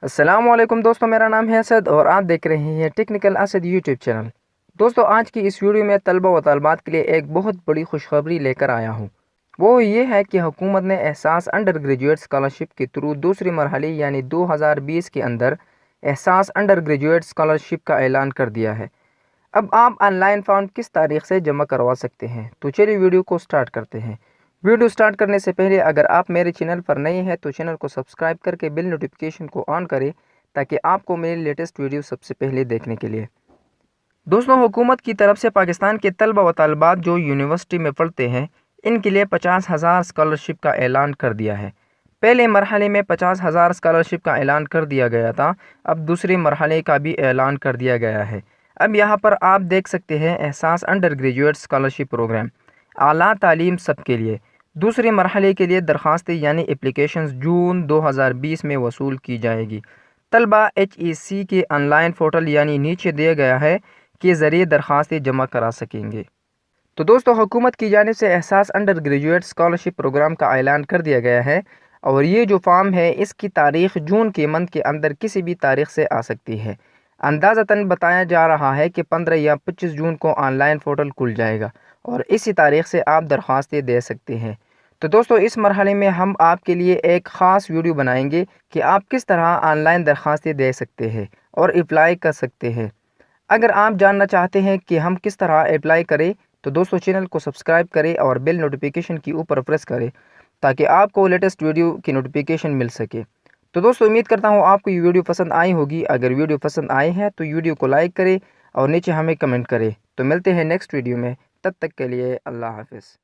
السلام علیکم دوستوں، میرا نام ہے اسد اور آپ دیکھ رہے ہیں ٹیکنیکل اسد یوٹیوب چینل۔ دوستوں، آج کی اس ویڈیو میں طلبہ و طالبات کے لیے ایک بہت بڑی خوشخبری لے کر آیا ہوں۔ وہ یہ ہے کہ حکومت نے احساس انڈر گریجویٹ اسکالرشپ کے تھرو دوسری مرحلے یعنی 2020 کے اندر احساس انڈر گریجویٹ اسکالرشپ کا اعلان کر دیا ہے۔ اب آپ آن لائن فارم کس تاریخ سے جمع کروا سکتے ہیں؟ تو چلیے ویڈیو کو سٹارٹ کرتے ہیں۔ ویڈیو سٹارٹ کرنے سے پہلے اگر آپ میرے چینل پر نئے ہیں تو چینل کو سبسکرائب کر کے بیل نوٹیفیکیشن کو آن کریں تاکہ آپ کو میری لیٹسٹ ویڈیو سب سے پہلے دیکھنے کے لیے۔ دوستوں، حکومت کی طرف سے پاکستان کے طلبہ و طالبات جو یونیورسٹی میں پڑھتے ہیں ان کے لیے 50,000 اسکالرشپ کا اعلان کر دیا ہے۔ پہلے مرحلے میں 50,000 اسکالرشپ کا اعلان کر دیا گیا تھا، اب دوسرے مرحلے کا بھی اعلان کر دیا گیا ہے۔ اب یہاں پر آپ دیکھ سکتے ہیں احساس انڈر گریجویٹ اسکالرشپ پروگرام اعلیٰ تعلیم سب کے لیے۔ دوسرے مرحلے کے لیے درخواستیں یعنی اپلیکیشنز جون 2020 میں وصول کی جائے گی۔ طلبہ HEC کے آن لائن پورٹل یعنی نیچے دیا گیا ہے کے ذریعے درخواستیں جمع کرا سکیں گے۔ تو دوستوں، حکومت کی جانب سے احساس انڈر گریجویٹ اسکالرشپ پروگرام کا اعلان کر دیا گیا ہے، اور یہ جو فارم ہے اس کی تاریخ جون کے منتھ کے اندر کسی بھی تاریخ سے آ سکتی ہے۔ اندازتاً بتایا جا رہا ہے کہ 15 یا 25 جون کو آن لائن پورٹل کھل جائے گا اور اسی تاریخ سے آپ درخواستیں دے سکتے ہیں۔ تو دوستوں، اس مرحلے میں ہم آپ کے لیے ایک خاص ویڈیو بنائیں گے کہ آپ کس طرح آن لائن درخواستیں دے سکتے ہیں اور اپلائی کر سکتے ہیں۔ اگر آپ جاننا چاہتے ہیں کہ ہم کس طرح اپلائی کریں تو دوستوں چینل کو سبسکرائب کریں اور بیل نوٹیفیکیشن کی اوپر پریس کریں تاکہ آپ کو لیٹسٹ ویڈیو کی نوٹیفیکیشن مل سکے۔ تو دوستوں، امید کرتا ہوں آپ کو یہ ویڈیو پسند آئی ہوگی۔ اگر ویڈیو پسند آئی ہے تو ویڈیو کو لائک کریں اور نیچے ہمیں کمنٹ کریں۔ تو ملتے ہیں نیکسٹ ویڈیو میں، تب تک کے لیے اللہ حافظ۔